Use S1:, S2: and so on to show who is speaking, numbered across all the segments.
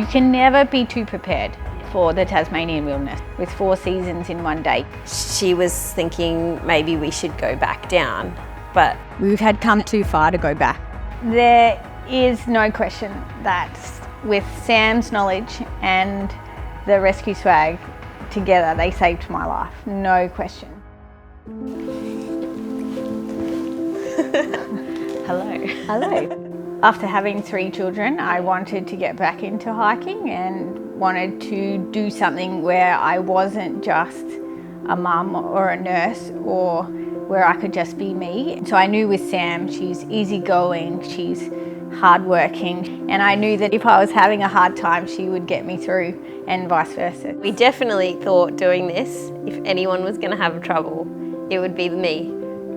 S1: can never be too prepared for the Tasmanian wilderness with 4 seasons in one day.
S2: She was thinking maybe we should go back down, but
S1: We had come too far to go back. There is no question that with Sam's knowledge and the rescue swag together, they saved my life, no question.
S2: hello.
S1: Hello. After having 3 children, I wanted to get back into hiking and wanted to do something where I wasn't just a mum or a nurse or where I could just be me. So I knew with Sam, she's easygoing, she's hardworking, and I knew that if I was having a hard time, she would get me through, and vice versa.
S2: We definitely thought doing this, if anyone was going to have trouble, it would be me,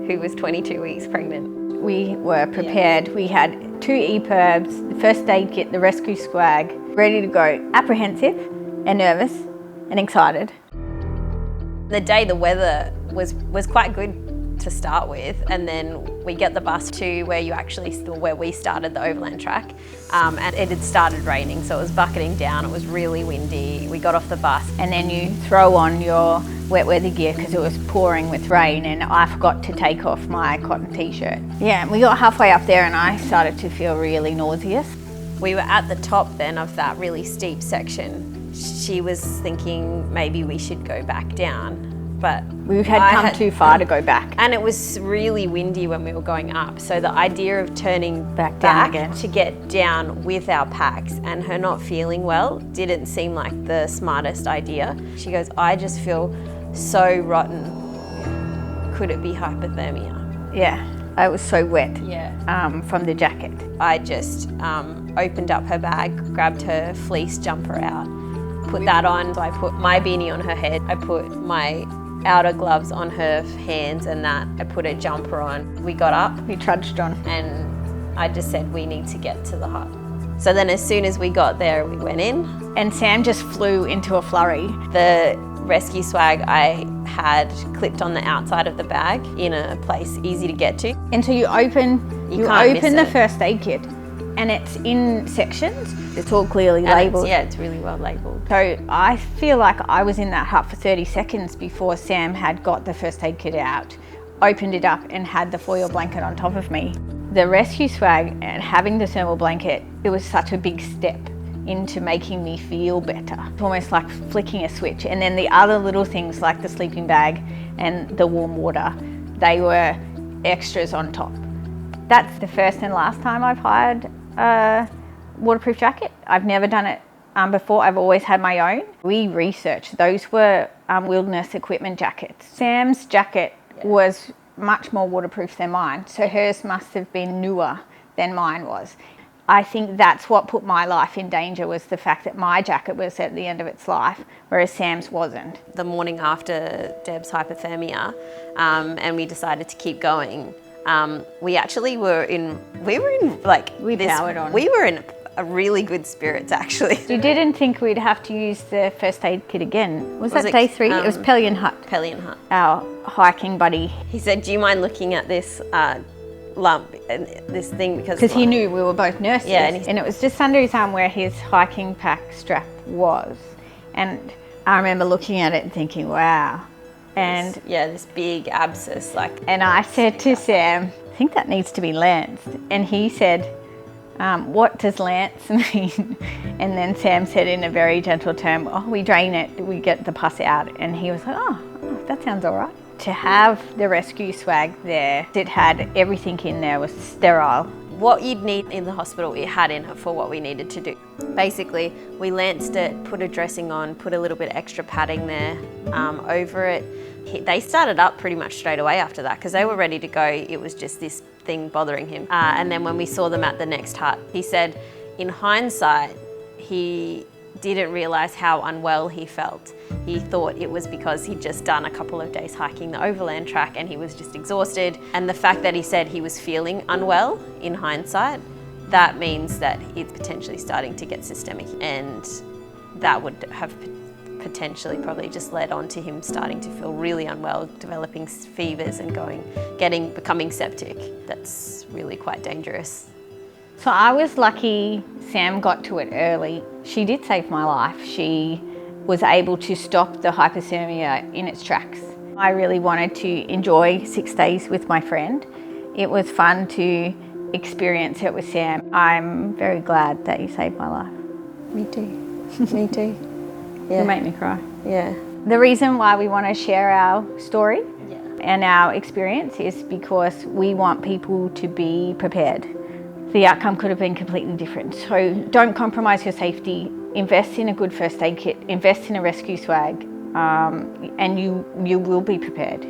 S2: who was 22 weeks pregnant.
S1: We were prepared. We had 2 EPIRBs, the first aid kit, the rescue swag, ready to go. Apprehensive and nervous and excited.
S2: The day the weather was quite good to start with, and then we get the bus to where we started the overland track, and it had started raining, so it was bucketing down, it was really windy. We got off the bus.
S1: And then you throw on your wet weather gear because it was pouring with rain, and I forgot to take off my cotton t-shirt. Yeah, we got halfway up there and I started to feel really nauseous.
S2: We were at the top then of that really steep section. She was thinking maybe we should go back down, but
S1: we had come too far to go back.
S2: And it was really windy when we were going up, so the idea of turning
S1: back down again
S2: to get down with our packs and her not feeling well didn't seem like the smartest idea. She goes, I just feel so rotten. Could it be hypothermia?
S1: Yeah, I was so wet from the jacket.
S2: I just opened up her bag, grabbed her fleece jumper out, put that on. So I put my beanie on her head, I put my outer gloves on her hands, and that I put a jumper on. We got up.
S1: We trudged on.
S2: And I just said, we need to get to the hut. So then as soon as we got there, we went in.
S1: And Sam just flew into a flurry.
S2: The rescue swag I had clipped on the outside of the bag in a place easy to get to.
S1: And so you open the first aid kit, and it's in sections. It's all clearly labelled.
S2: It's really well labelled.
S1: So I feel like I was in that hut for 30 seconds before Sam had got the first aid kit out, opened it up and had the foil blanket on top of me. The rescue swag and having the thermal blanket, it was such a big step into making me feel better. It's almost like flicking a switch. And then the other little things like the sleeping bag and the warm water, they were extras on top. That's the first and last time I've hired a waterproof jacket. I've never done it before. I've always had my own. We researched. Those were wilderness equipment jackets. Sam's jacket was much more waterproof than mine, so hers must have been newer than mine was. I think that's what put my life in danger, was the fact that my jacket was at the end of its life, whereas Sam's wasn't.
S2: The morning after Deb's hypothermia, and we decided to keep going, we were in a really good spirits, actually.
S1: You didn't think we'd have to use the first aid kit again. Was that day 3? It was Pelion Hut.
S2: Pelion Hut.
S1: Our hiking buddy.
S2: He said, do you mind looking at this lump and this thing? Because
S1: he knew we were both nurses.
S2: Yeah,
S1: and it was just under his arm where his hiking pack strap was. And I remember looking at it and thinking, wow. And
S2: this big abscess.
S1: And I said to Sam, I think that needs to be lanced. And he said, what does lance mean? And then Sam said in a very gentle term, we drain it, we get the pus out. And he was like, oh, that sounds all right. To have the rescue swag there, it had everything in there, was sterile.
S2: What you'd need in the hospital, it had in it for what we needed to do. Basically, we lanced it, put a dressing on, put a little bit of extra padding there over it. They started up pretty much straight away after that because they were ready to go. It was just this thing bothering him. And then when we saw them at the next hut, he said, in hindsight, he didn't realise how unwell he felt. He thought it was because he'd just done a couple of days hiking the overland track and he was just exhausted. And the fact that he said he was feeling unwell in hindsight, that means that it's potentially starting to get systemic, and that would have potentially probably just led on to him starting to feel really unwell, developing fevers and becoming septic. That's really quite dangerous.
S1: So I was lucky Sam got to it early. She did save my life. She was able to stop the hypothermia in its tracks. I really wanted to enjoy 6 days with my friend. It was fun to experience it with Sam. I'm very glad that you saved my life.
S2: Me too. Me too.
S1: You make me cry.
S2: Yeah.
S1: The reason why we want to share our story and our experience is because we want people to be prepared. The outcome could have been completely different. So don't compromise your safety. Invest in a good first aid kit. Invest in a rescue swag, and you will be prepared.